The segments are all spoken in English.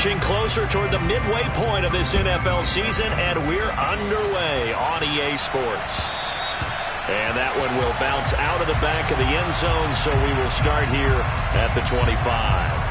inching closer toward the midway point of this NFL season, and we're underway on EA Sports. And that one will bounce out of the back of the end zone, so we will start here at the 25.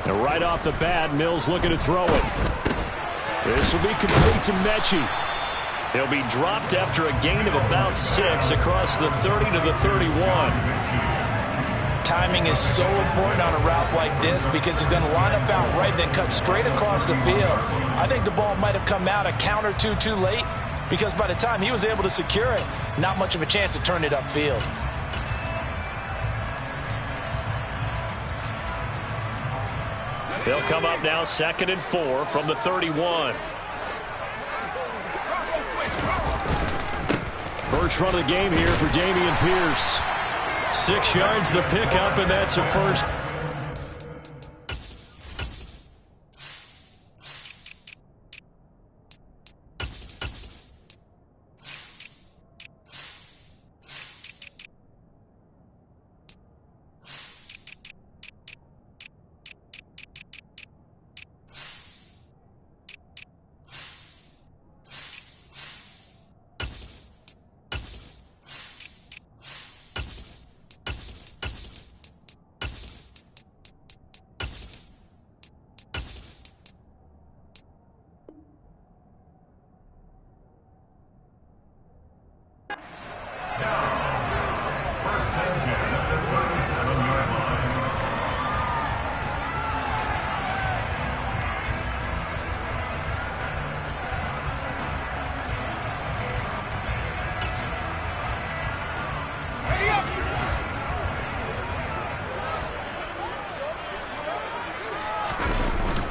And right off the bat, Mills looking to throw it. This will be complete to Mechie. He'll be dropped after a gain of about 6 across the 30 to the 31. Timing is so important on a route like this because he's going to line up out right, then cut straight across the field. I think the ball might have come out a count or two too late because by the time he was able to secure it, not much of a chance to turn it upfield. They'll come up now 2nd and 4 from the 31. First run of the game here for Dameon Pierce. 6 yards the pickup, and that's a first.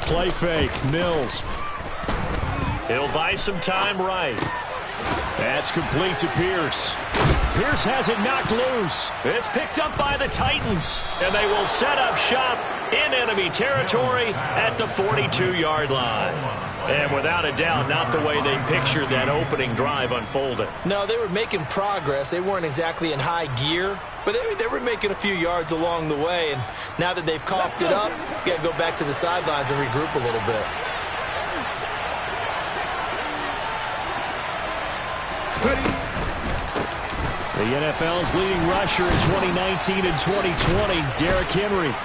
Play fake, Mills. He'll buy some time right. That's complete to Pierce. Pierce has it knocked loose. It's picked up by the Titans, and they will set up shop in enemy territory at the 42-yard line. And without a doubt, not the way they pictured that opening drive unfolded. No, they were making progress. They weren't exactly in high gear, but they were making a few yards along the way. And now that they've coughed it up, you got to go back to the sidelines and regroup a little bit. The NFL's leading rusher in 2019 and 2020, Derrick Henry.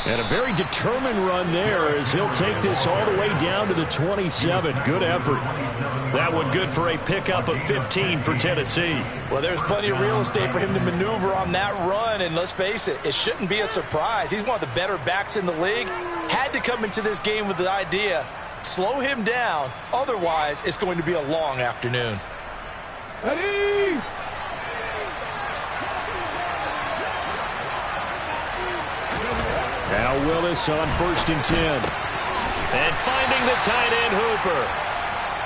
And a very determined run there as he'll take this all the way down to the 27. Good effort. That one good for a pickup of 15 for Tennessee. Well, there's plenty of real estate for him to maneuver on that run, and let's face it, it shouldn't be a surprise. He's one of the better backs in the league. Had to come into this game with the idea, slow him down, otherwise it's going to be a long afternoon. Ready? Now Willis on 1st and 10. And finding the tight end Hooper.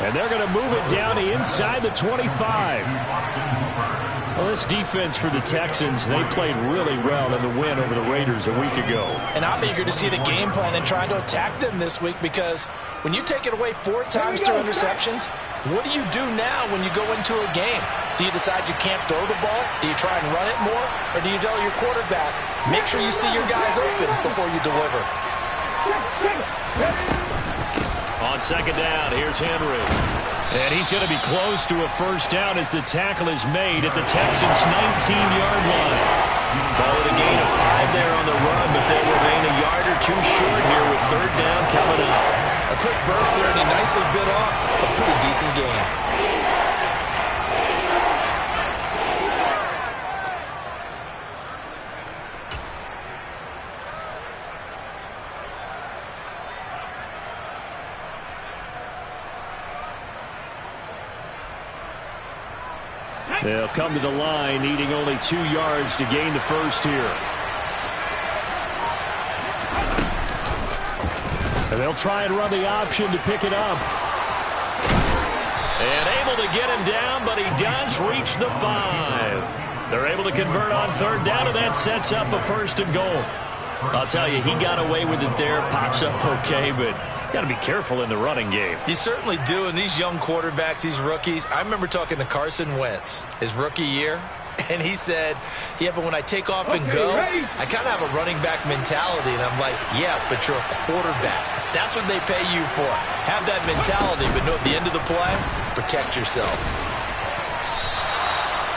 And they're going to move it down to inside the 25. Well, this defense for the Texans, they played really well in the win over the Raiders a week ago. And I'm eager to see the game plan and trying to attack them this week because when you take it away 4 times through interceptions, what do you do now when you go into a game? Do you decide you can't throw the ball? Do you try and run it more? Or do you tell your quarterback, make sure you see your guys open before you deliver? On 2nd down, here's Henry. And he's going to be close to a first down as the tackle is made at the Texans' 19-yard line. Call it a gain of 5 there on the run, but they'll remain a yard or 2 short here with 3rd down coming up. A quick burst there, and he nicely bit off a pretty decent game. They'll come to the line, needing only 2 yards to gain the first here. And they'll try and run the option to pick it up. And able to get him down, but he does reach the 5. They're able to convert on third down, and that sets up a first and goal. I'll tell you, he got away with it there. Pops up okay, but got to be careful in the running game. You certainly do. And these young quarterbacks, these rookies, I remember talking to Carson Wentz his rookie year, and he said, yeah, but when I take off and go, I kind of have a running back mentality. And I'm like, yeah, but you're a quarterback. That's what they pay you for. Have that mentality, but know at the end of the play, protect yourself.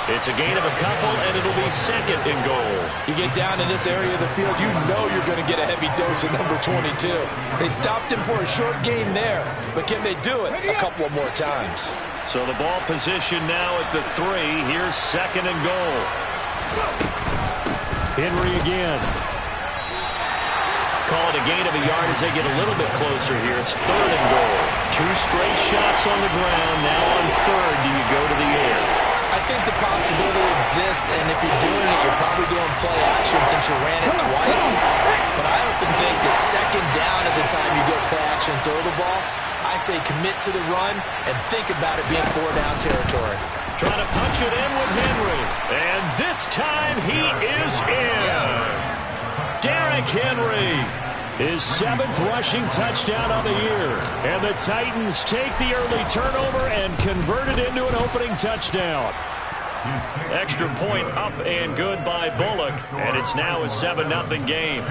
It's a gain of a couple, and it'll be second and goal. You get down in this area of the field, you know you're going to get a heavy dose of number 22. They stopped him for a short game there, but can they do it a couple of more times? So the ball position now at the 3. Here's second and goal. Henry again. Call it a gain of a yard as they get a little bit closer here. It's third and goal. 2 straight shots on the ground. Now on third, do you go to the air? I think the possibility exists, and if you're doing it, you're probably going play action since you ran it twice. But I often think that second down is the time you go play action and throw the ball. I say commit to the run and think about it being 4-down territory. Trying to punch it in with Henry. And this time he is in. Yes. Derrick Henry. His 7th rushing touchdown on the year. And the Titans take the early turnover and convert it into an opening touchdown. Extra point up and good by Bullock. And it's now a 7-0 game.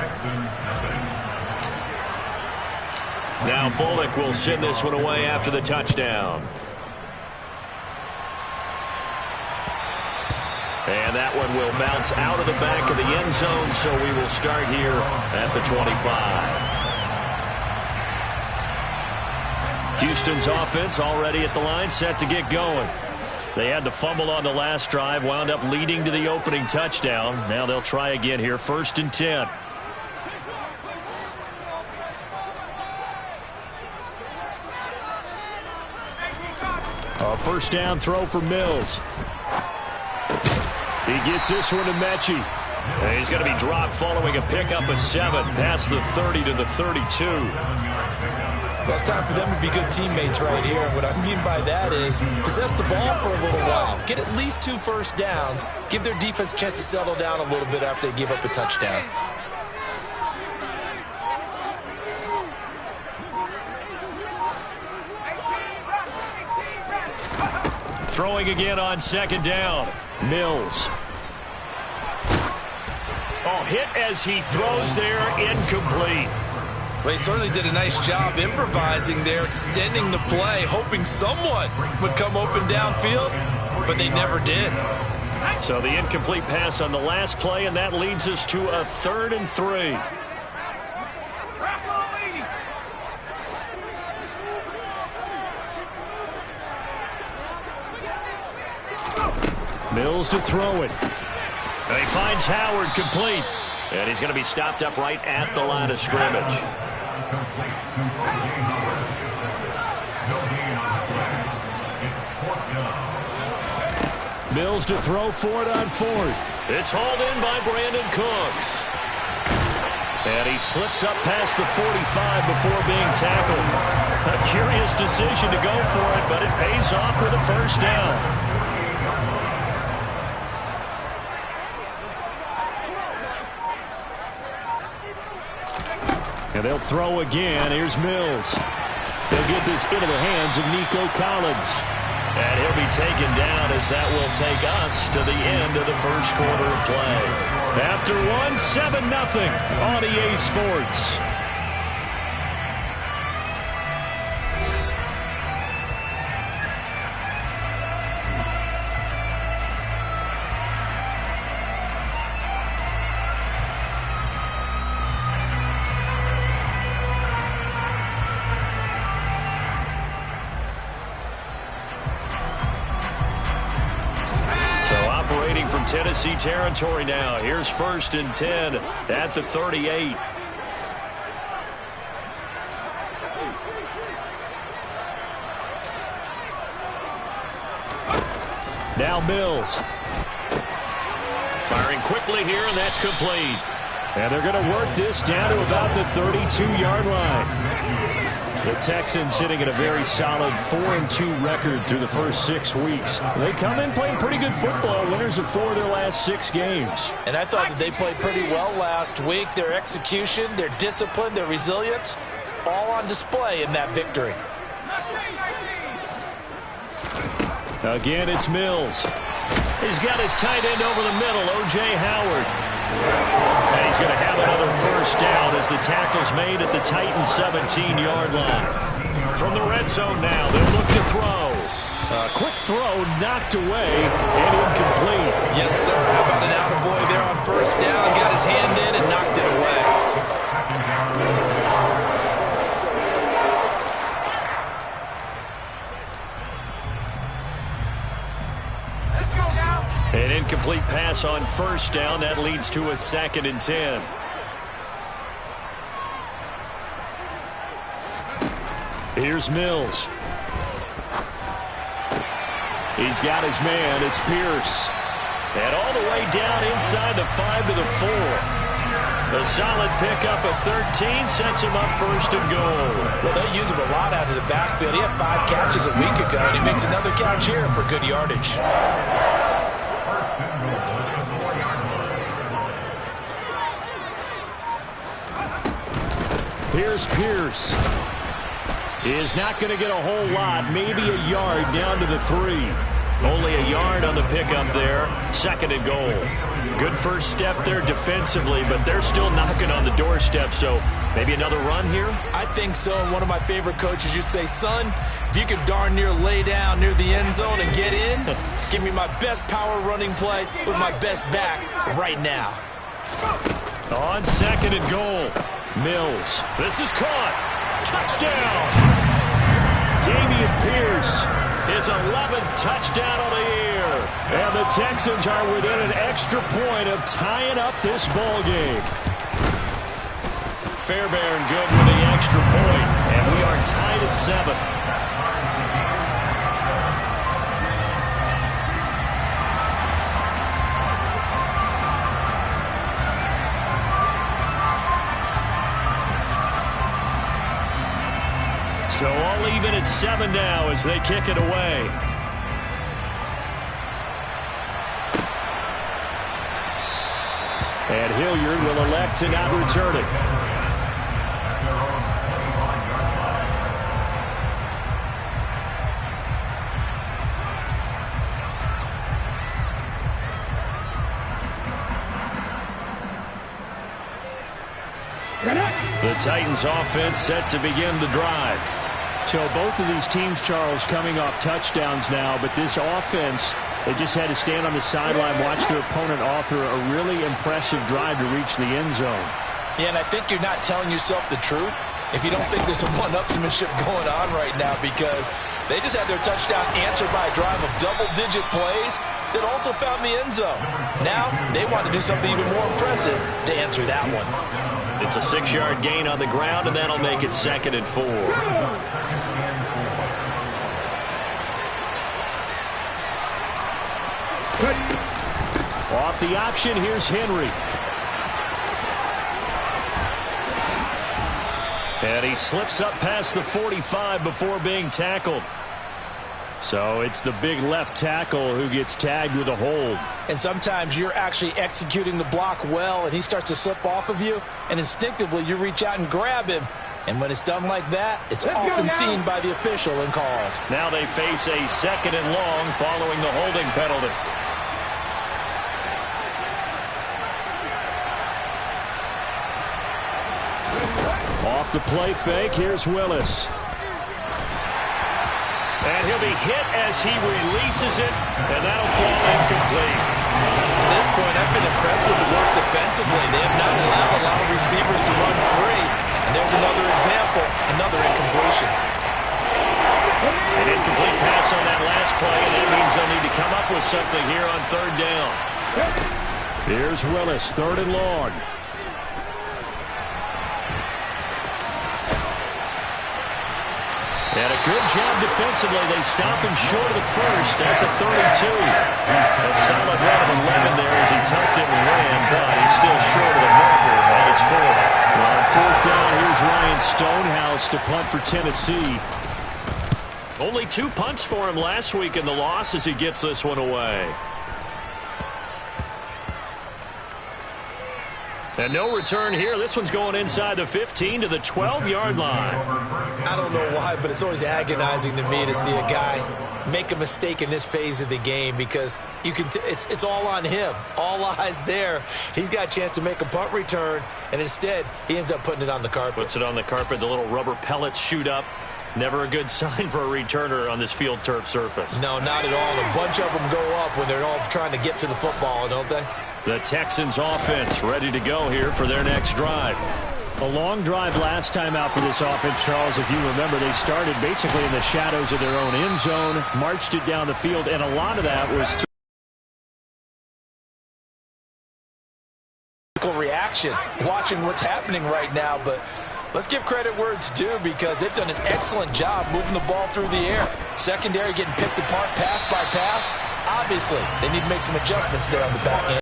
Now Bullock will send this one away after the touchdown. And that one will bounce out of the back of the end zone, so we will start here at the 25. Houston's offense already at the line, set to get going. They had the fumble on the last drive, wound up leading to the opening touchdown. Now they'll try again here, 1st and 10. A first down throw for Mills. He gets this one to Mechie. And he's going to be dropped following a pickup of 7 past the 30 to the 32. Well, it's time for them to be good teammates right here. What I mean by that is possess the ball for a little while. Get at least 2 first downs. Give their defense a chance to settle down a little bit after they give up a touchdown. Throwing again on 2nd down. Mills. Oh, hit as he throws there, incomplete. Well, he certainly did a nice job improvising there, extending the play, hoping someone would come open downfield, but they never did. So the incomplete pass on the last play, and that leads us to a 3rd and 3. Mills to throw it. And he finds Howard complete. And he's going to be stopped up right at the line of scrimmage. Mills to throw for it on 4th. It's hauled in by Brandon Cooks. And he slips up past the 45 before being tackled. A curious decision to go for it, but it pays off with a first down. And they'll throw again. Here's Mills. They'll get this into the hands of Nico Collins. And he'll be taken down as that will take us to the end of the first quarter of play. After one, 7-0 on EA Sports. From Tennessee territory now. Here's 1st and 10 at the 38. Now Mills. Firing quickly here, and that's complete. And they're going to work this down to about the 32-yard line. The Texans sitting at a very solid 4-2 record through the first 6 weeks. They come in playing pretty good football, winners of 4 of their last 6 games. And I thought that they played pretty well last week. Their execution, their discipline, their resilience, all on display in that victory. Again, it's Mills. He's got his tight end over the middle, O.J. Howard. And he's going to have another first down as the tackle's made at the Titans' 17-yard line. From the red zone now, they'll look to throw. A quick throw knocked away and incomplete. Yes, sir. How about an attaboy there on first down? Got his hand in and knocked it away. An incomplete pass on first down. That leads to a 2nd and 10. Here's Mills. He's got his man. It's Pierce. And all the way down inside the 5 to the 4. A solid pickup of 13 sets him up 1st and goal. Well, they use him a lot out of the backfield. He had 5 catches a week ago, and he makes another catch here for good yardage. Here's Pierce. He is not going to get a whole lot, maybe a yard down to the 3. Only a yard on the pickup there. 2nd and goal. Good first step there defensively, but they're still knocking on the doorstep, so maybe another run here? I think so. And one of my favorite coaches used to say, son, if you can darn near lay down near the end zone and get in, give me my best power running play with my best back right now. On 2nd and goal. Mills. This is caught. Touchdown. Dameon Pierce. His 11th touchdown of the year. And the Texans are within an extra point of tying up this ball game. Fairbairn good with the extra point, and we are tied at 7. So all even at 7 now as they kick it away. And Hilliard will elect to not return it. The Titans offense set to begin the drive. So both of these teams, Charles, coming off touchdowns now, but this offense, they just had to stand on the sideline, watch their opponent author a really impressive drive to reach the end zone. Yeah, and I think you're not telling yourself the truth if you don't think there's some one-upsmanship going on right now, because they just had their touchdown answered by a drive of double-digit plays that also found the end zone. Now they want to do something even more impressive to answer that one. It's a 6-yard gain on the ground, and that'll make it 2nd and 4. Off the option, here's Henry. And he slips up past the 45 before being tackled. So it's the big left tackle who gets tagged with a hold. And sometimes you're actually executing the block well, and he starts to slip off of you, and instinctively you reach out and grab him. And when it's done like that, it's often seen by the official and called. Now they face a 2nd and long following the holding penalty. Off the play fake, here's Willis. And he'll be hit as he releases it, and that'll fall incomplete. To this point, I've been impressed with the work defensively. They have not allowed a lot of receivers to run free. And there's another example, another incompletion. An incomplete pass on that last play, and that means they'll need to come up with something here on 3rd down. Here's Willis, 3rd and long. And a good job defensively. They stop him short of the first at the 32. A solid run of 11 there as he tucked it and ran, but he's still short of the marker, and it's 4th. On 4th down, here's Ryan Stonehouse Dolph to punt for Tennessee. Only 2 punts for him last week in the loss as he gets this one away. And no return here. This one's going inside the 15 to the 12-yard line. I don't know why, but it's always agonizing to me to see a guy make a mistake in this phase of the game because you can it's all on him. All eyes there. He's got a chance to make a punt return, and instead he ends up putting it on the carpet. Puts it on the carpet. The little rubber pellets shoot up. Never a good sign for a returner on this field turf surface. No, not at all. A bunch of them go up when they're all trying to get to the football, don't they? The Texans offense ready to go here for their next drive. A long drive last time out for this offense, Charles. If you remember, they started basically in the shadows of their own end zone, marched it down the field, and a lot of that was reaction, watching what's happening right now. But let's give credit where it's due because they've done an excellent job moving the ball through the air. Secondary getting picked apart pass by pass. Obviously, they need to make some adjustments there on the back end.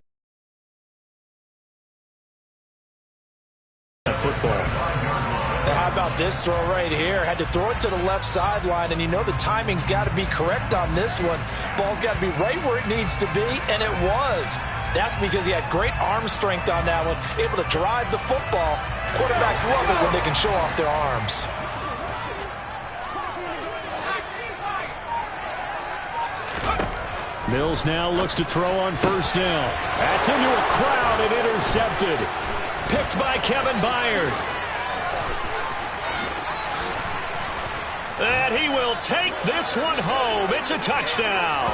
Football. Now how about this throw right here? Had to throw it to the left sideline, and you know the timing's got to be correct on this one. Ball's got to be right where it needs to be, and it was. That's because he had great arm strength on that one, able to drive the football. Quarterbacks love it when they can show off their arms. Mills now looks to throw on first down. That's into a crowd and intercepted. Picked by Kevin Byard. And he will take this one home. It's a touchdown.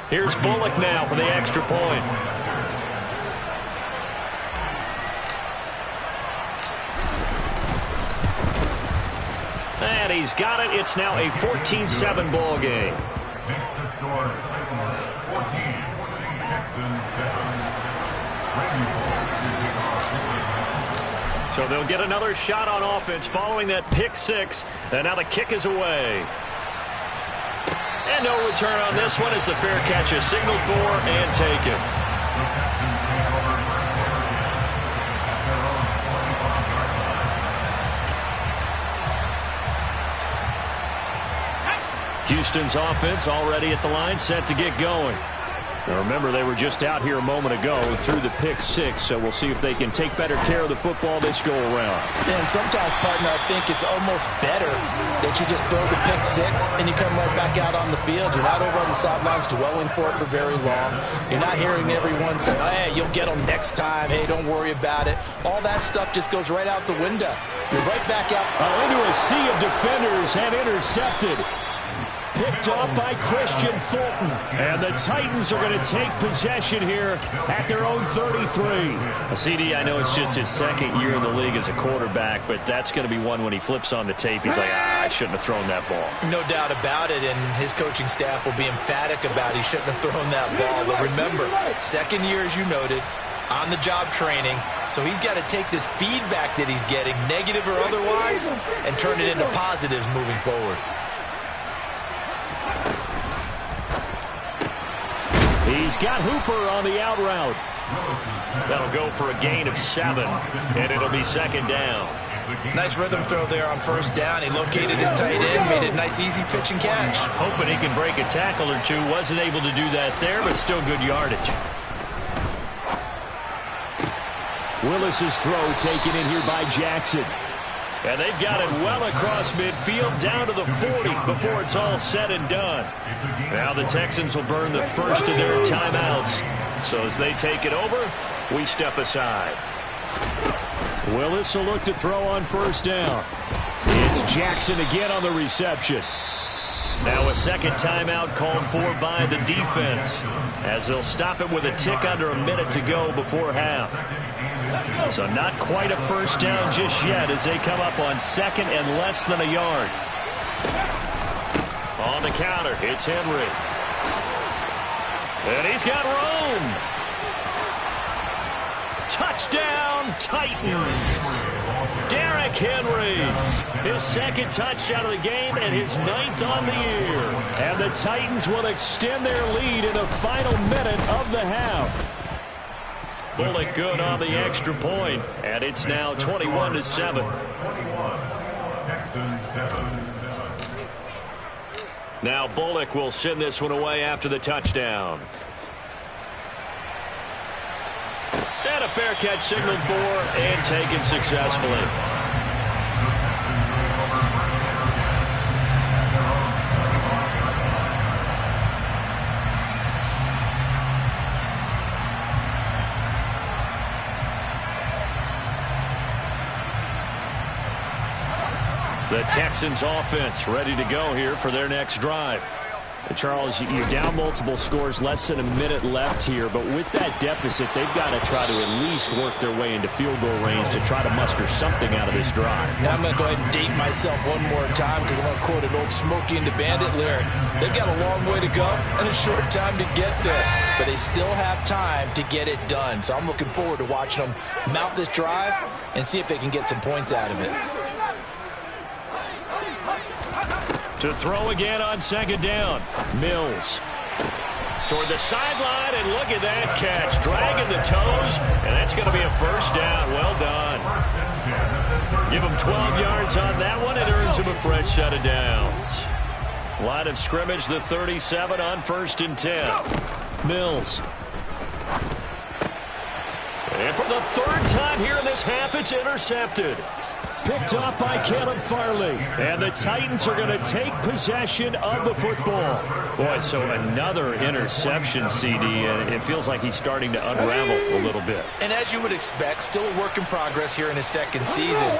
Here's Bullock now for the extra point. And he's got it. It's now a 14-7 ball game. Makes the score Titans 14, Texans 7. So they'll get another shot on offense following that pick six. And now the kick is away. And no return on this one as the fair catch is signaled for and taken. Houston's offense already at the line, set to get going. Now remember, they were just out here a moment ago through the pick six, so we'll see if they can take better care of the football this go around. And sometimes, partner, I think it's almost better that you just throw the pick six and you come right back out on the field. You're not over on the sidelines dwelling for it for very long. You're not hearing everyone say, oh, hey, you'll get them next time. Hey, don't worry about it. All that stuff just goes right out the window. You're right back out. Into a sea of defenders and intercepted. Picked off by Christian Fulton. And the Titans are going to take possession here at their own 33. CD, I know it's just his second year in the league as a quarterback, but that's going to be one when he flips on the tape. He's like, I shouldn't have thrown that ball. No doubt about it, and his coaching staff will be emphatic about he shouldn't have thrown that ball. But remember, second year, as you noted, on-the-job training, so he's got to take this feedback that he's getting, negative or otherwise, and turn it into positives moving forward. He's got Hooper on the out route. That'll go for a gain of 7, and it'll be second down. Nice rhythm throw there on first down. He located his tight end, made it a nice, easy pitch and catch. Hoping he can break a tackle or two. Wasn't able to do that there, but still good yardage. Willis's throw taken in here by Jackson. And they've got it well across midfield down to the 40 before it's all said and done. Now the Texans will burn the first of their timeouts. So as they take it over, we step aside. Willis will look to throw on first down. It's Jackson again on the reception. Now a second timeout called for by the defense as they'll stop it with a tick under a minute to go before half. So not quite a first down just yet as they come up on second and less than a yard. On the counter, it's Henry. And he's got Rome. Touchdown, Titans. Derrick Henry. His second touchdown of the game and his 9th on the year. And the Titans will extend their lead in the final minute of the half. Bullock good on the extra point, and it's now 21-7. Now Bullock will send this one away after the touchdown. And a fair catch signaled for and taken successfully. The Texans offense ready to go here for their next drive. And Charles, you're down multiple scores, less than a minute left here. But with that deficit, they've got to try to at least work their way into field goal range to try to muster something out of this drive. Now I'm going to go ahead and date myself one more time because I'm going to quote an old Smokey and the Bandit lyric. They've got a long way to go and a short time to get there. But they still have time to get it done. So I'm looking forward to watching them mount this drive and see if they can get some points out of it. To throw again on second down. Mills. Toward the sideline, and look at that catch. Dragging the toes, and that's going to be a first down. Well done. Give him 12 yards on that one. It earns him a fresh set of downs. Line of scrimmage, the 37 on 1st and 10. Mills. And for the 3rd time here in this half, it's intercepted. Picked off by Caleb Farley. And the Titans are going to take possession of the football. Boy, so another interception, CD, and it feels like he's starting to unravel a little bit. And as you would expect, still a work in progress here in his 2nd season.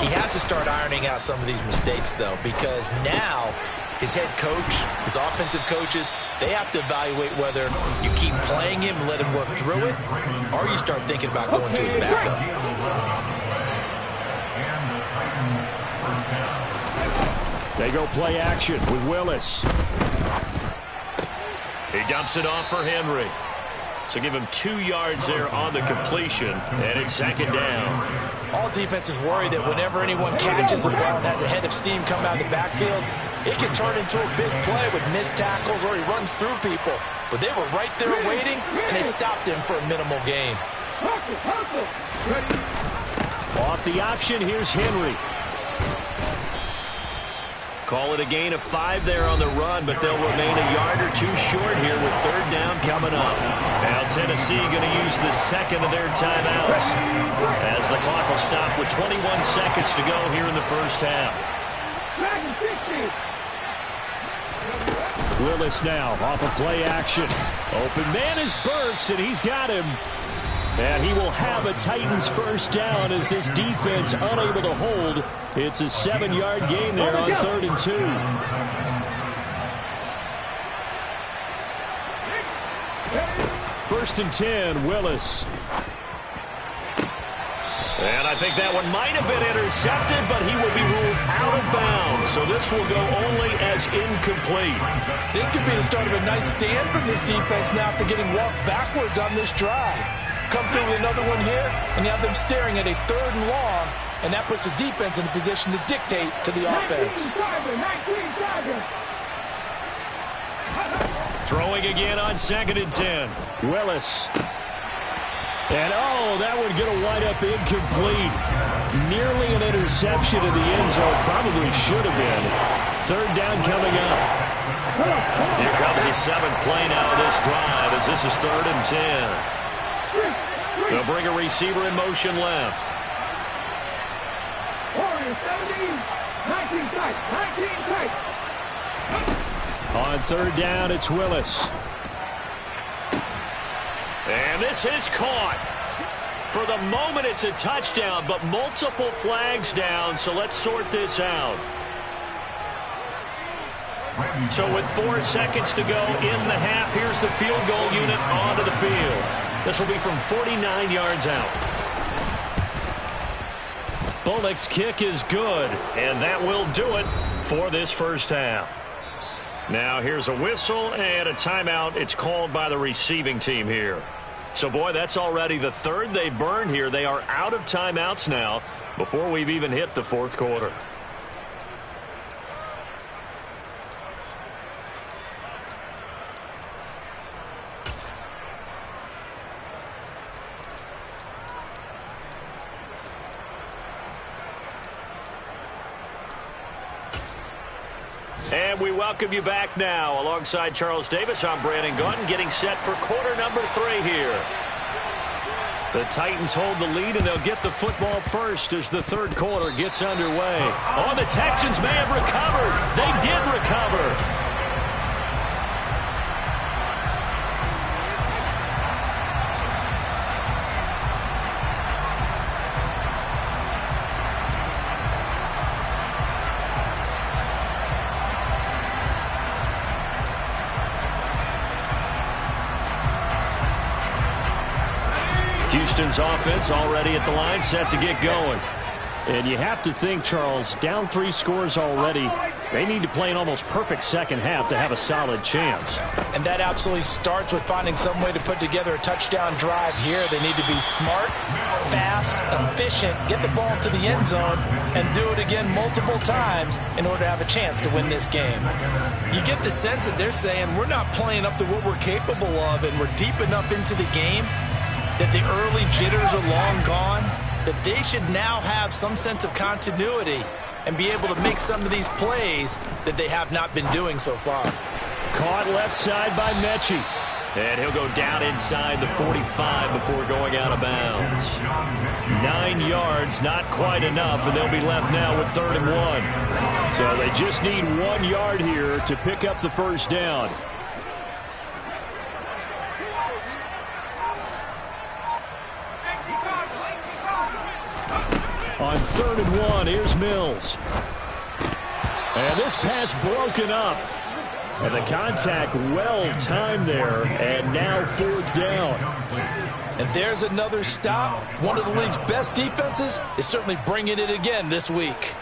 He has to start ironing out some of these mistakes, though, because now his head coach, his offensive coaches, they have to evaluate whether you keep playing him and let him work through it, or you start thinking about going to his backup. They go play action with Willis. He dumps it off for Henry. So give him 2 yards there on the completion, and it's 2nd down. All defenses worry that whenever anyone catches the ball and has a head of steam come out of the backfield, it can turn into a big play with missed tackles or he runs through people. But they were right there waiting, and they stopped him for a minimal gain. Off the option, here's Henry. Call it a gain of 5 there on the run, but they'll remain a yard or 2 short here with 3rd down coming up. Now Tennessee going to use the 2nd of their timeouts as the clock will stop with 21 seconds to go here in the 1st half. Willis now off of play action. Open man is Burks, and he's got him. And he will have a Titans 1st down as this defense unable to hold. It's a 7-yard gain there on 3rd and 2. First and 10, Willis. And I think that one might have been intercepted, but he will be ruled out of bounds. So this will go only as incomplete. This could be the start of a nice stand from this defense now after getting walked backwards on this drive. Come through with another one here, and you have them staring at a 3rd and long, and that puts the defense in a position to dictate to the offense. Throwing again on 2nd and 10. Willis. And, oh, that one going to wind up incomplete. Nearly an interception in the end zone. Probably should have been. 3rd down coming up. Here comes the 7th play now of this drive as this is 3rd and 10. They'll bring a receiver in motion left. On 3rd down, it's Willis. And this is caught. For the moment, it's a touchdown, but multiple flags down, so let's sort this out. So with 4 seconds to go in the half, here's the field goal unit onto the field. This will be from 49 yards out. Bullock's kick is good, and that will do it for this 1st half. Now here's a whistle and a timeout. It's called by the receiving team here. So, boy, that's already the third they've burned here. They are out of timeouts now before we've even hit the fourth quarter. And we welcome you back now. Alongside Charles Davis, I'm Brandon Gaudin, getting set for quarter number 3 here. The Titans hold the lead, and they'll get the football first as the third quarter gets underway. Oh, the Texans may have recovered. They did recover. Houston's offense already at the line, set to get going. And you have to think, Charles, down 3 scores already. They need to play an almost perfect second half to have a solid chance. And that absolutely starts with finding some way to put together a touchdown drive here. They need to be smart, fast, efficient, get the ball to the end zone, and do it again multiple times in order to have a chance to win this game. You get the sense that they're saying we're not playing up to what we're capable of, and we're deep enough into the game that the early jitters are long gone, that they should now have some sense of continuity and be able to make some of these plays that they have not been doing so far. Caught left side by Mechie. And he'll go down inside the 45 before going out of bounds. 9 yards, not quite enough, and they'll be left now with 3rd and 1. So they just need 1 yard here to pick up the first down. On 3rd and 1, here's Mills. And this pass broken up. And the contact well timed there. And now 4th down. And there's another stop. One of the league's best defenses is certainly bringing it again this week.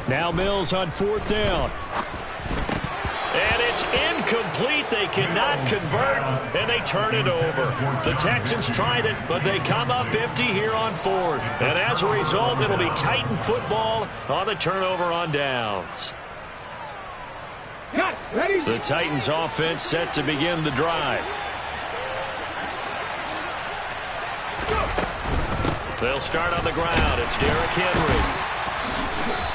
Now Mills on 4th down. And it's incomplete. They cannot convert, and they turn it over. The Texans tried it, but they come up empty here on 4th. And as a result, it'll be Titan football on the turnover on downs. The Titans offense set to begin the drive. They'll start on the ground. It's Derrick Henry.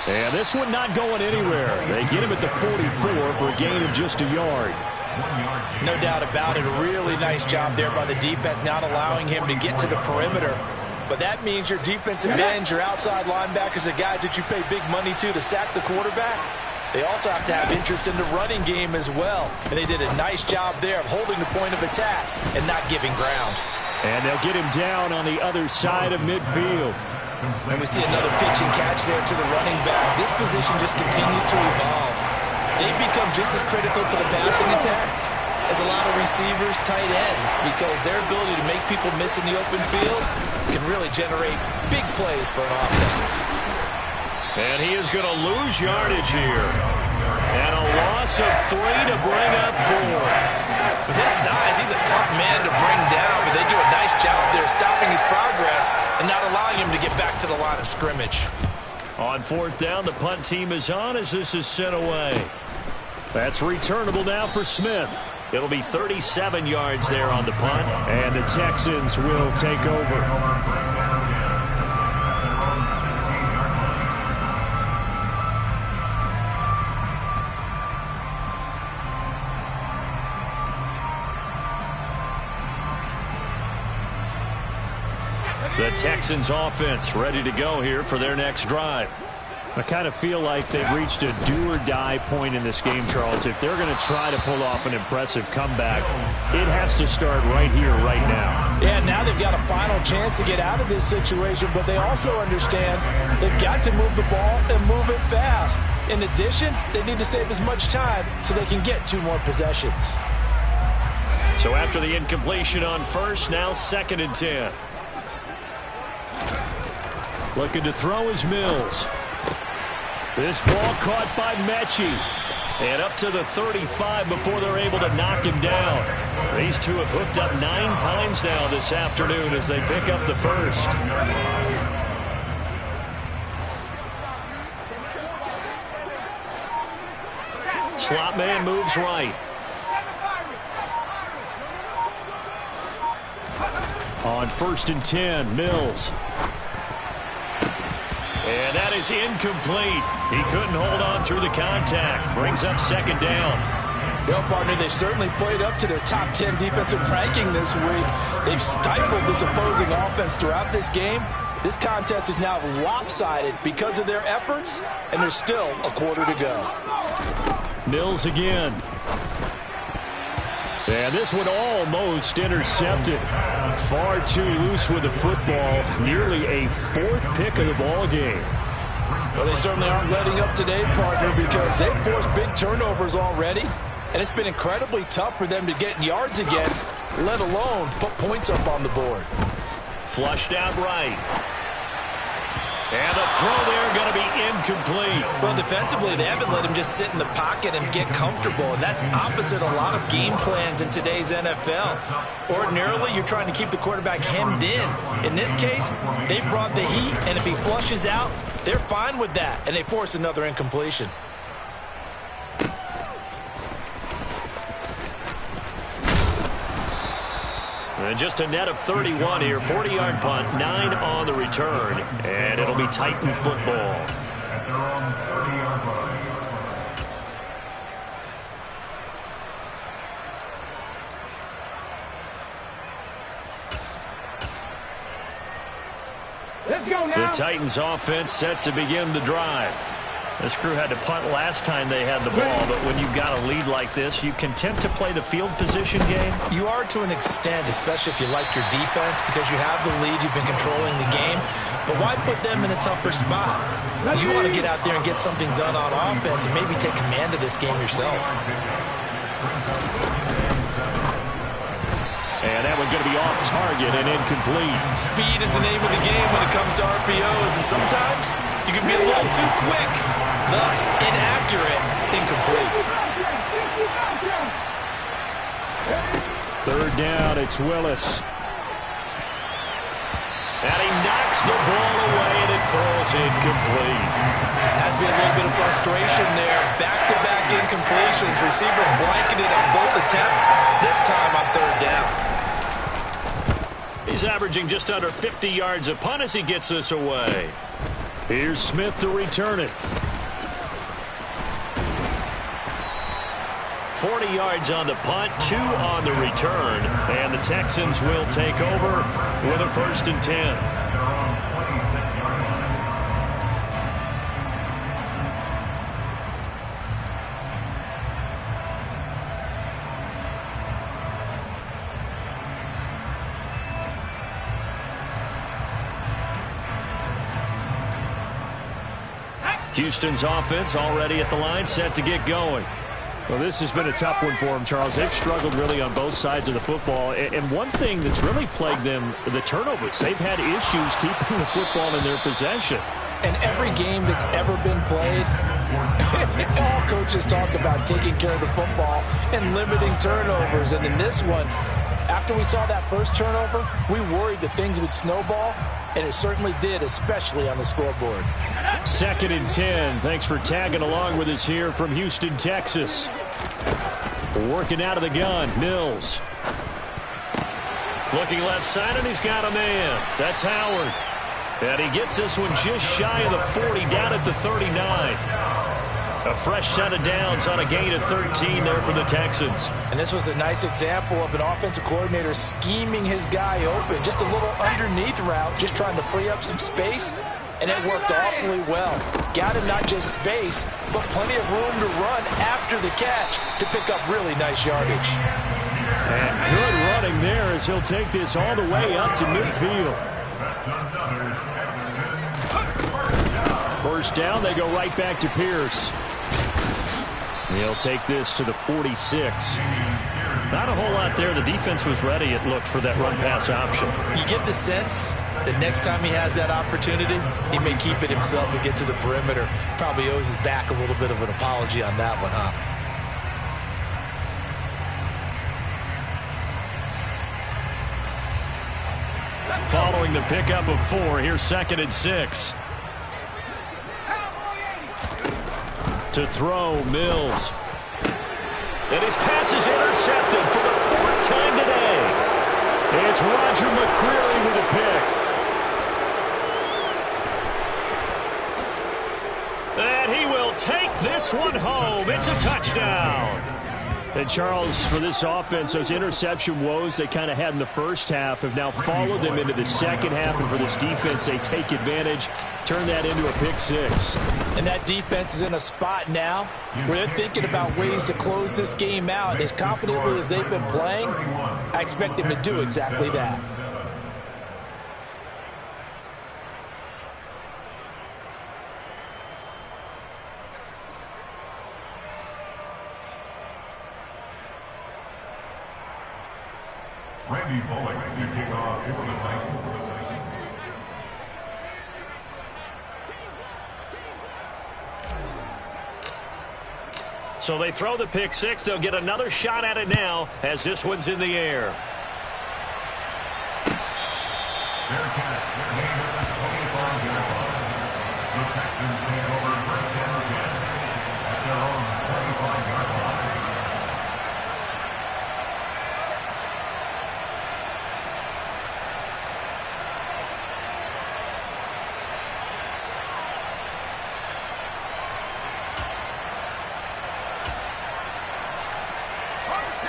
And this one not going anywhere. They get him at the 44 for a gain of just a yard. No doubt about it. A really nice job there by the defense, not allowing him to get to the perimeter. But that means your defensive ends, your outside linebackers, the guys that you pay big money to sack the quarterback, they also have to have interest in the running game as well. And they did a nice job there of holding the point of attack and not giving ground. And they'll get him down on the other side of midfield. And we see another pitch and catch there to the running back. This position just continues to evolve. They become just as critical to the passing attack as a lot of receivers, tight ends, because their ability to make people miss in the open field can really generate big plays for an offense. And he is going to lose yardage here. And a loss of 3 to bring up 4. With his size, he's a tough man to bring down, but they do a nice job there stopping his progress and not allowing him to get back to the line of scrimmage. On 4th down, the punt team is on as this is sent away. That's returnable now for Smith. It'll be 37 yards there on the punt. And the Texans will take over. The Texans offense ready to go here for their next drive. I kind of feel like they've reached a do-or-die point in this game, Charles. If they're going to try to pull off an impressive comeback, it has to start right here, right now. Yeah, now they've got a final chance to get out of this situation, but they also understand they've got to move the ball and move it fast. In addition, they need to save as much time so they can get 2 more possessions. So after the incompletion on 1st, now 2nd and 10. Looking to throw is Mills. This ball caught by Mechie. And up to the 35 before they're able to knock him down. These two have hooked up 9 times now this afternoon as they pick up the first. Slot man moves right. On 1st and 10, Mills. And that is incomplete. He couldn't hold on through the contact. Brings up 2nd down. Well, partner, they've certainly played up to their top 10 defensive ranking this week. They've stifled this opposing offense throughout this game. This contest is now lopsided because of their efforts, and there's still a quarter to go. Mills again. And this one almost intercepted. Far too loose with the football. Nearly a 4th pick of the ball game. Well, they certainly aren't letting up today, partner, because they've forced big turnovers already. And it's been incredibly tough for them to get yards against, let alone put points up on the board. Flushed out right. And the throw there going to be incomplete. Well, defensively, they haven't let him just sit in the pocket and get comfortable, and that's opposite a lot of game plans in today's NFL. Ordinarily, you're trying to keep the quarterback hemmed in. In this case, they brought the heat, and if he flushes out, they're fine with that, and they force another incompletion. And just a net of 31 here. 40-yard punt, 9 on the return. And it'll be Titan football. At their own 30-yard line. Let's go now. The Titans offense set to begin the drive. This crew had to punt last time they had the ball, but when you've got a lead like this, you content to play the field position game? You are to an extent, especially if you like your defense, because you have the lead, you've been controlling the game. But why put them in a tougher spot? You want to get out there and get something done on offense and maybe take command of this game yourself. And that one's going to be off target and incomplete. Speed is the name of the game when it comes to RPOs, and sometimes you can be a little too quick, thus inaccurate, incomplete. 3rd down, it's Willis. And he knocks the ball away, and it falls incomplete. Has been a little bit of frustration there. Back-to-back incompletions. Receivers blanketed on both attempts, this time on 3rd down. He's averaging just under 50 yards a punt as he gets this away. Here's Smith to return it. 40 yards on the punt, 2 on the return. And the Texans will take over with a 1st and 10. Houston's offense already at the line, set to get going. Well, this has been a tough one for them, Charles. They've struggled really on both sides of the football. And one thing that's really plagued them, the turnovers. They've had issues keeping the football in their possession. And every game that's ever been played, all coaches talk about taking care of the football and limiting turnovers. And in this one, after we saw that first turnover, we worried that things would snowball, and it certainly did, especially on the scoreboard. 2nd and 10. Thanks for tagging along with us here from Houston, Texas. Working out of the gun, Mills. Looking left side, and he's got a man. That's Howard. And he gets this one just shy of the 40, down at the 39. A fresh set of downs on a gain of 13 there for the Texans. And this was a nice example of an offensive coordinator scheming his guy open. Just a little underneath route, just trying to free up some space. And it worked awfully well. Got him not just space, but plenty of room to run after the catch to pick up really nice yardage. And good running there as he'll take this all the way up to midfield. First down, they go right back to Pierce. He'll take this to the 46. Not a whole lot there. The defense was ready, it looked, for that run-pass option. You get the sense The next time he has that opportunity, he may keep it himself and get to the perimeter. Probably owes his back a little bit of an apology on that one, huh? Following the pickup of 4, here's 2nd and 6. To throw, Mills. And his pass is intercepted for the 4th time today. It's Roger McCreary with a pick. And he will take this one home. It's a touchdown. And Charles, for this offense, those interception woes they kind of had in the first half have now followed them into the second half. And for this defense, they take advantage, turn that into a pick 6. And that defense is in a spot now where they're thinking about ways to close this game out. And as confidently as they've been playing, I expect them to do exactly that. Randy Bullock to kick off for the Titans. So they throw the pick 6. They'll get another shot at it now as this one's in the air. Their catch, their game is at 25-yard line. The Texans take over first down 10 at their own 25-yard line.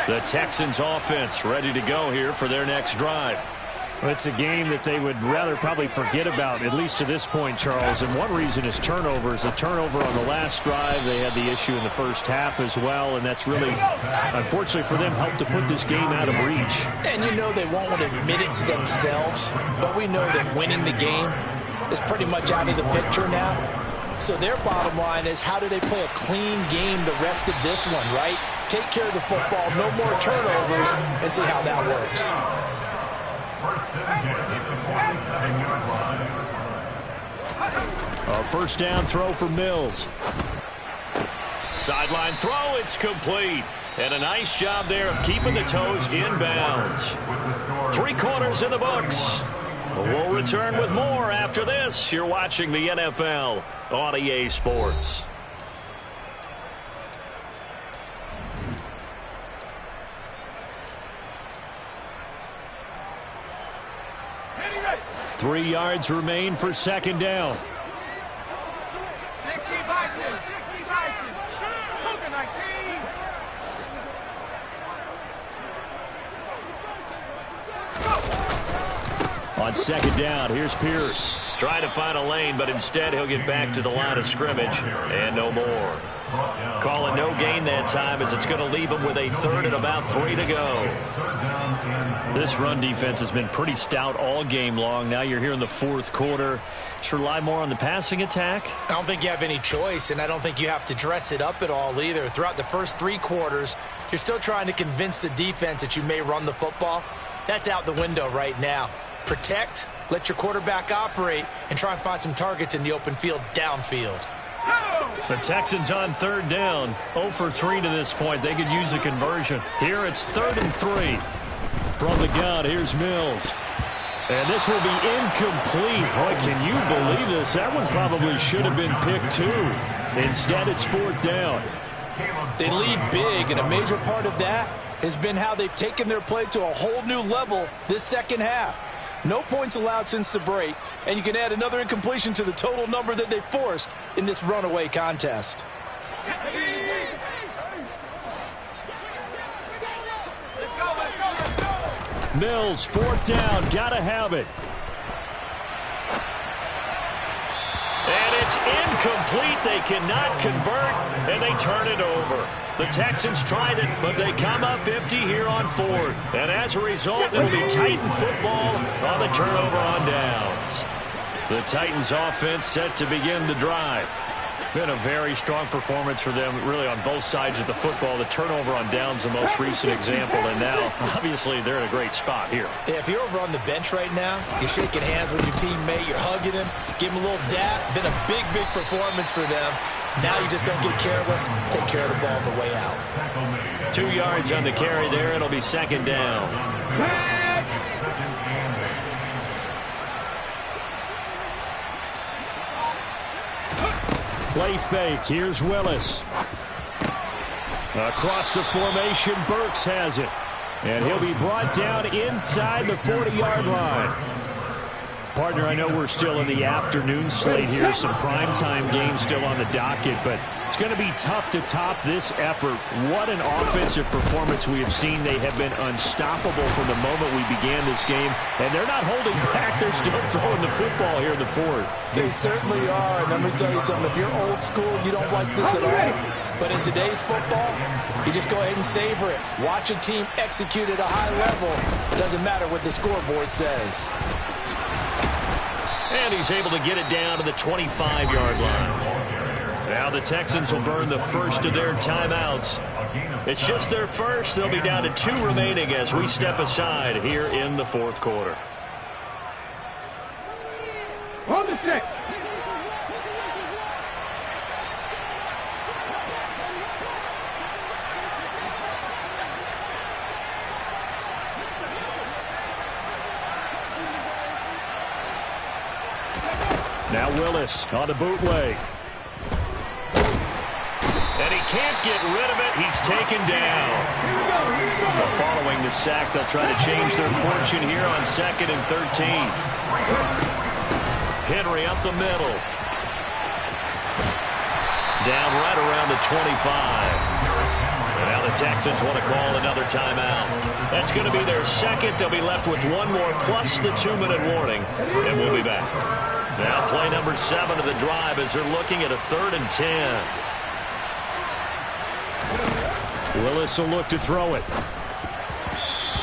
The Texans offense ready to go here for their next drive. Well, it's a game that they would rather probably forget about, at least to this point, Charles. And one reason is turnovers. A turnover on the last drive. They had the issue in the first half as well, and that's really, unfortunately for them, helped to put this game out of reach. And you know they won't want to admit it to themselves, but we know that winning the game is pretty much out of the picture now. So their bottom line is, how do they play a clean game the rest of this one, right? Take care of the football, no more turnovers, and see how that works. A first down throw for Mills. Sideline throw, it's complete. And a nice job there of keeping the toes in bounds. 3 quarters in the books. We'll return with more after this. You're watching the NFL on EA Sports. Three yards remain for second down. 60 Bison. Look at 19. On second down, here's Pierce. Trying to find a lane, but instead he'll get back to the line of scrimmage and no more. Call it no gain that time, as it's going to leave him with a 3rd and about 3 to go. This run defense has been pretty stout all game long. Now you're here in the 4th quarter. Just rely more on the passing attack. I don't think you have any choice, and I don't think you have to dress it up at all either. Throughout the first 3 quarters, you're still trying to convince the defense that you may run the football. That's out the window right now. Protect, let your quarterback operate, and try and find some targets in the open field downfield. The Texans on 3rd down. 0 for 3 to this point. They could use a conversion. Here it's 3rd and 3. From the gun, here's Mills. And this will be incomplete. Boy, can you believe this? That one probably should have been picked 2. Instead, it's 4th down. They lead big, and a major part of that has been how they've taken their play to a whole new level this second half. No points allowed since the break, and you can add another incompletion to the total number that they forced in this runaway contest. Mills, 4th down, gotta have it. And it's incomplete. They cannot convert, and they turn it over. The Texans tried it, but they come up empty here on 4th. And as a result, it'll be Titan football on the turnover on downs. The Titans offense set to begin the drive. Been a very strong performance for them, really, on both sides of the football. The turnover on downs, the most recent example, and now, obviously, they're in a great spot here. Yeah, if you're over on the bench right now, you're shaking hands with your teammate, you're hugging him, give him a little dap. Been a big, big performance for them. Now you just don't get careless. Take care of the ball on the way out. 2 yards on the carry there. It'll be second down. Play fake. Here's Willis. Across the formation, Burks has it. And he'll be brought down inside the 40-yard line. Partner, I know we're still in the afternoon slate here. Some primetime games still on the docket, but it's going to be tough to top this effort. What an offensive performance we have seen. They have been unstoppable from the moment we began this game, and they're not holding back. They're still throwing the football here in the fourth. They certainly are, and let me tell you something. If you're old school, you don't like this at all. But in today's football, you just go ahead and savor it. Watch a team execute at a high level. It doesn't matter what the scoreboard says. And he's able to get it down to the 25-yard line. Now the Texans will burn the first of their timeouts. It's just their first. They'll be down to 2 remaining as we step aside here in the fourth quarter. On the 6. Now Willis on the bootleg. And he can't get rid of it. He's taken down. Well, following the sack, they'll try to change their fortune here on 2nd and 13. Henry up the middle. Down right around the 25. And now the Texans want to call another timeout. That's going to be their second. They'll be left with one more plus the 2-minute warning. And we'll be back. Now play number 7 of the drive as they're looking at a 3rd and 10. Willis will look to throw it.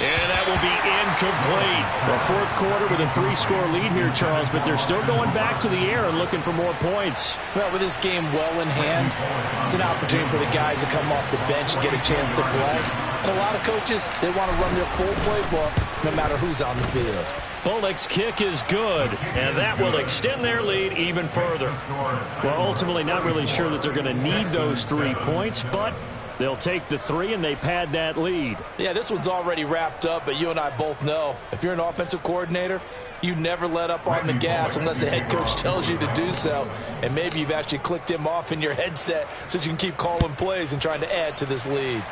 And that will be incomplete. The fourth quarter with a 3-score lead here, Charles, but they're still going back to the air and looking for more points. Well, with this game well in hand, it's an opportunity for the guys to come off the bench and get a chance to play. And a lot of coaches, they want to run their full playbook no matter who's on the field. Bullock's kick is good, and that will extend their lead even further. Well, ultimately not really sure that they're going to need those 3 points, but they'll take the 3 and they pad that lead. Yeah, this one's already wrapped up, but you and I both know if you're an offensive coordinator, you never let up on the gas unless the head coach tells you to do so. And maybe you've actually clicked him off in your headset so you can keep calling plays and trying to add to this lead.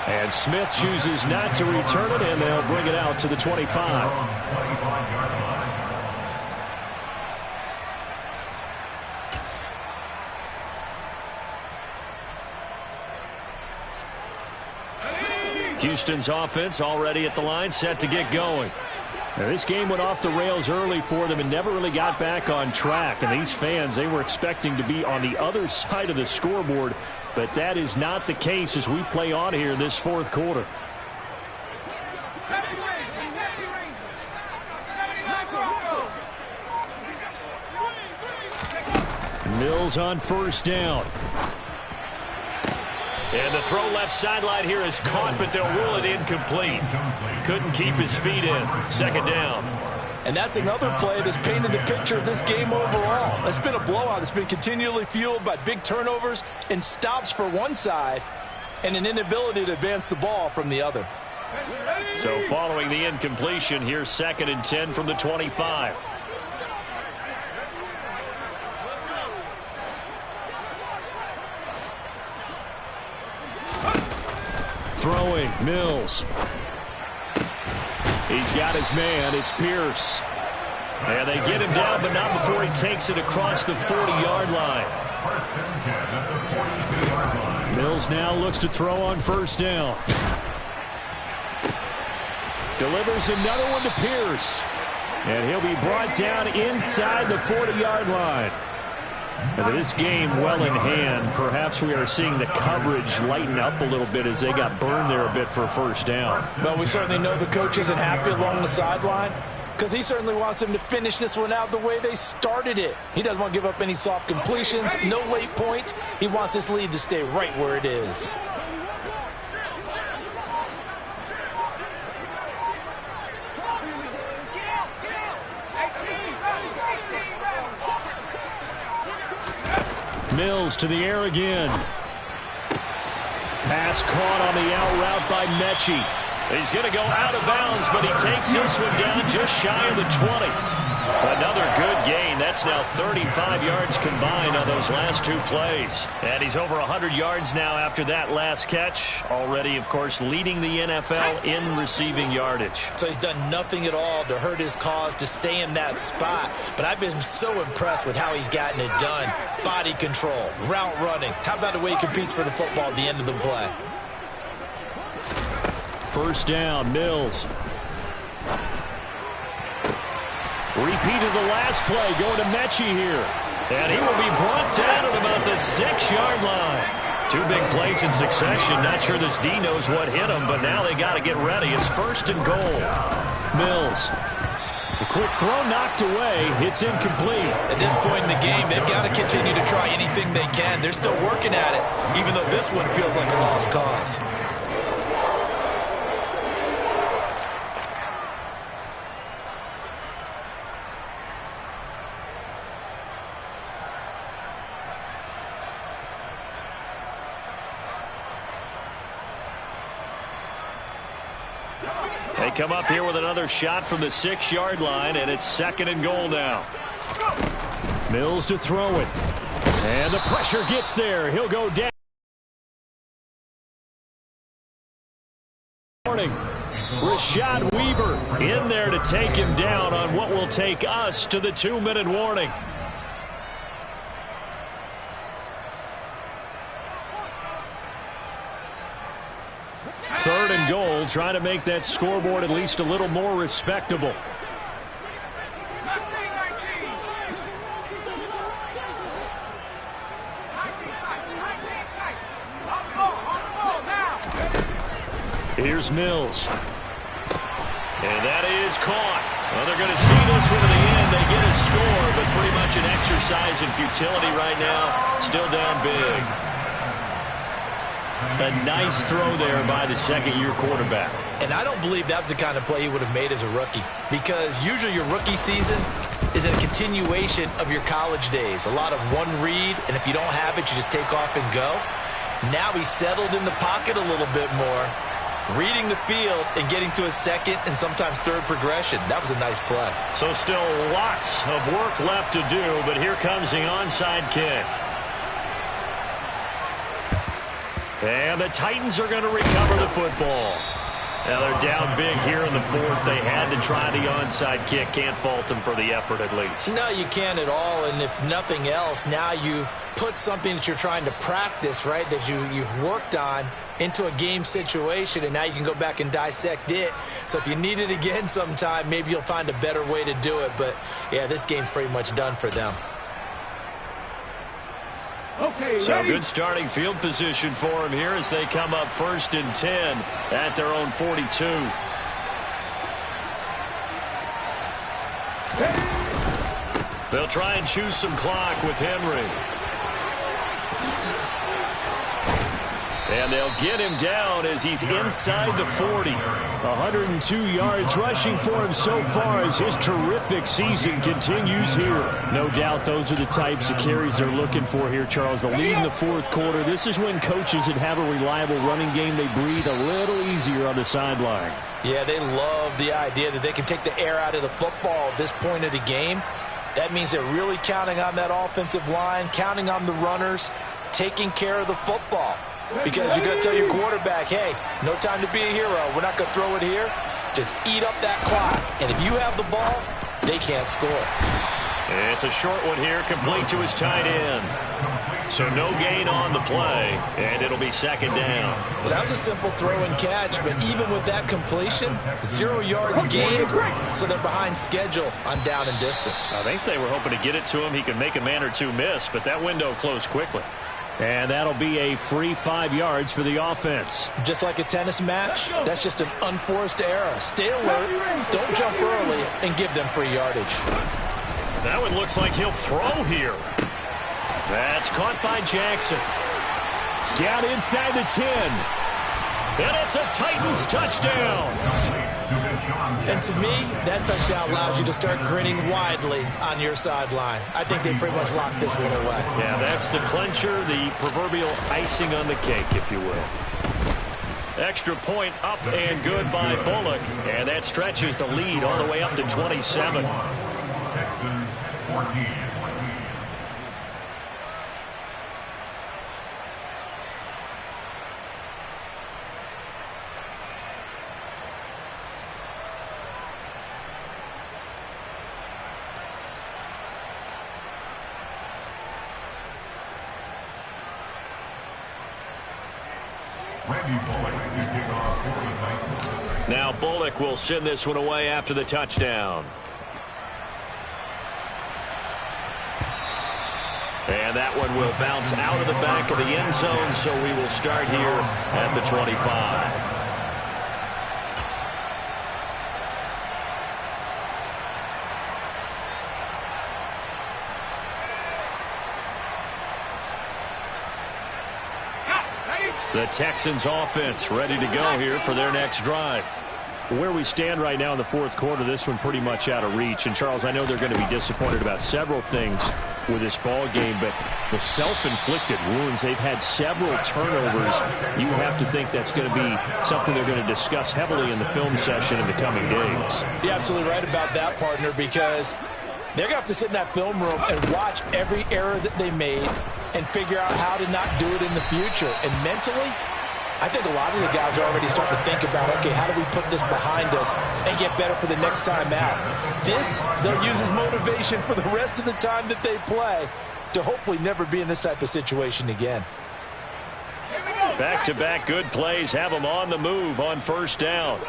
And Smith chooses not to return it, and they'll bring it out to the 25. Houston's offense already at the line, set to get going. Now, this game went off the rails early for them and never really got back on track. And these fans, they were expecting to be on the other side of the scoreboard, but that is not the case as we play on here in this fourth quarter. Mills on first down. And the throw left sideline here is caught, but they'll rule it incomplete. Couldn't keep his feet in. Second down. And that's another play that's painted the picture of this game overall. It's been a blowout. It's been continually fueled by big turnovers and stops for one side and an inability to advance the ball from the other. So following the incompletion, here's 2nd and 10 from the 25. Throwing, Mills. He's got his man. It's Pierce. And they get him down, but not before he takes it across the 40-yard line. Mills now looks to throw on first down. Delivers another one to Pierce. And he'll be brought down inside the 40-yard line. And this game well in hand, perhaps we are seeing the coverage lighten up a little bit as they got burned there a bit for a first down. Well, we certainly know the coach isn't happy along the sideline. because he certainly wants them to finish this one out the way they started it. He doesn't want to give up any soft completions, no late points. He wants this lead to stay right where it is. Mills to the air again. Pass caught on the out route by Mechie. He's going to go out of bounds, but he takes this one down just shy of the 20. Another good gain. That's now 35 yards combined on those last two plays. And he's over 100 yards now after that last catch. Already, of course, leading the NFL in receiving yardage. So he's done nothing at all to hurt his cause to stay in that spot. But I've been so impressed with how he's gotten it done. Body control, route running. How about the way he competes for the football at the end of the play? First down, Mills. Repeat of the last play, going to Mechie here. And he will be brought down at about the 6-yard line. Two big plays in succession. Not sure this D knows what hit him, but now they got to get ready. It's first and goal. Mills. A quick throw knocked away. It's incomplete. At this point in the game, they've got to continue to try anything they can. They're still working at it, even though this one feels like a lost cause. They come up here with another shot from the 6-yard line, and it's second and goal now. Mills to throw it. And the pressure gets there. He'll go down. Rashad Weaver in there to take him down on what will take us to the 2-minute warning. Third and goal, trying to make that scoreboard at least a little more respectable. Here's Mills. And that is caught. Well, they're going to see this one in the end. They get a score, but pretty much an exercise in futility right now. Still down big. A nice throw there by the second-year quarterback. And I don't believe that was the kind of play he would have made as a rookie, because usually your rookie season is a continuation of your college days. A lot of one read, and if you don't have it, you just take off and go. Now he's settled in the pocket a little bit more, reading the field and getting to a second and sometimes third progression. That was a nice play. So still lots of work left to do, but here comes the onside kick. And the Titans are going to recover the football. Now they're down big here in the fourth. They had to try the onside kick. Can't fault them for the effort at least. No, you can't at all. And if nothing else, now you've put something that you're trying to practice, right, that you've worked on into a game situation, and now you can go back and dissect it. So if you need it again sometime, maybe you'll find a better way to do it. But, yeah, this game's pretty much done for them. Okay, so ready? Good starting field position for them here as they come up first and 10 at their own 42. They'll try and choose some clock with Henry. And they'll get him down as he's inside the 40. 102 yards rushing for him so far as his terrific season continues here. No doubt those are the types of carries they're looking for here, Charles. The lead in the fourth quarter. This is when coaches that have a reliable running game, they breathe a little easier on the sideline. Yeah, they love the idea that they can take the air out of the football at this point of the game. That means they're really counting on that offensive line, counting on the runners, taking care of the football. Because you're going to tell your quarterback, hey, no time to be a hero. We're not going to throw it here. Just eat up that clock. And if you have the ball, they can't score. It's a short one here, complete to his tight end. So no gain on the play, and it'll be second down. Well, that was a simple throw and catch, but even with that completion, 0 yards gained, so they're behind schedule on down and distance. I think they were hoping to get it to him. He could make a man or two miss, but that window closed quickly. And that'll be a free 5 yards for the offense. Just like a tennis match, that's just an unforced error. Stay alert, don't jump early, and give them free yardage. That one looks like he'll throw here. That's caught by Jackson. Down inside the 10. And it's a Titans touchdown. And to me, that touchdown allows you to start grinning widely on your sideline. I think they pretty much locked this one away. Yeah, that's the clincher, the proverbial icing on the cake, if you will. Extra point up and good by Bullock. And that stretches the lead all the way up to 27. Texans 14. Now Bullock will send this one away after the touchdown. And that one will bounce out of the back of the end zone, so we will start here at the 25. The Texans offense ready to go here for their next drive. Where we stand right now in the fourth quarter, this one pretty much out of reach. And, Charles, I know they're going to be disappointed about several things with this ball game, but the self-inflicted wounds, they've had several turnovers. You have to think that's going to be something they're going to discuss heavily in the film session in the coming days. You're absolutely right about that, partner, because they're going to have to sit in that film room and watch every error that they made and figure out how to not do it in the future. And mentally, I think a lot of the guys are already starting to think about, okay, how do we put this behind us and get better for the next time out? This, they'll use as motivation for the rest of the time that they play to hopefully never be in this type of situation again. Back-to-back good plays have them on the move on first down.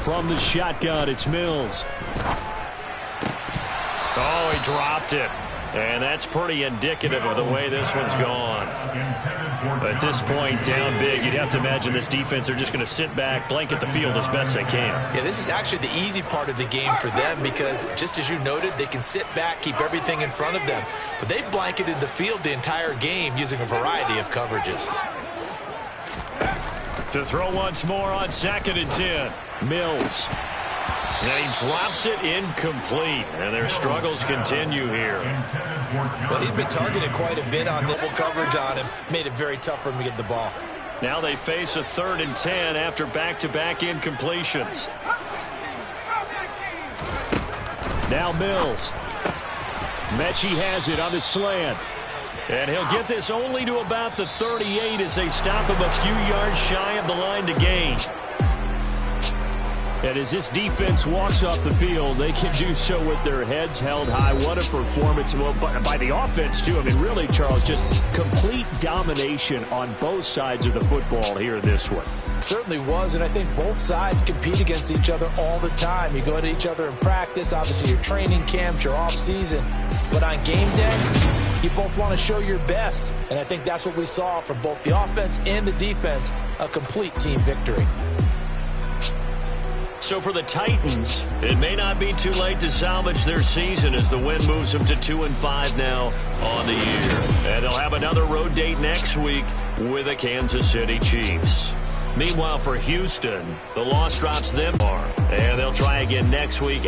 From the shotgun, it's Mills. Oh, he dropped it. And that's pretty indicative of the way this one's gone. At this point, down big, you'd have to imagine this defense, they're just going to sit back, blanket the field as best they can. Yeah, this is actually the easy part of the game for them because, just as you noted, they can sit back, keep everything in front of them. But they've blanketed the field the entire game using a variety of coverages. To throw once more on 2nd and 10. Mills. And he drops it incomplete. And their struggles continue here. Well, he's been targeted quite a bit on double coverage on him. Made it very tough for him to get the ball. Now they face a 3rd and 10 after back-to-back incompletions. Now Mills. Mechie has it on the slant. And he'll get this only to about the 38 as they stop him a few yards shy of the line to gain. And as this defense walks off the field, they can do so with their heads held high. What a performance by the offense, too. I mean, really, Charles, just complete domination on both sides of the football here in this one. Certainly was, and I think both sides compete against each other all the time. You go at each other in practice, obviously your training camps, your off-season. But on game day, you both want to show your best. And I think that's what we saw from both the offense and the defense, a complete team victory. So for the Titans, it may not be too late to salvage their season as the win moves them to 2-5 now on the year. And they'll have another road date next week with the Kansas City Chiefs. Meanwhile, for Houston, the loss drops them far, and they'll try again next week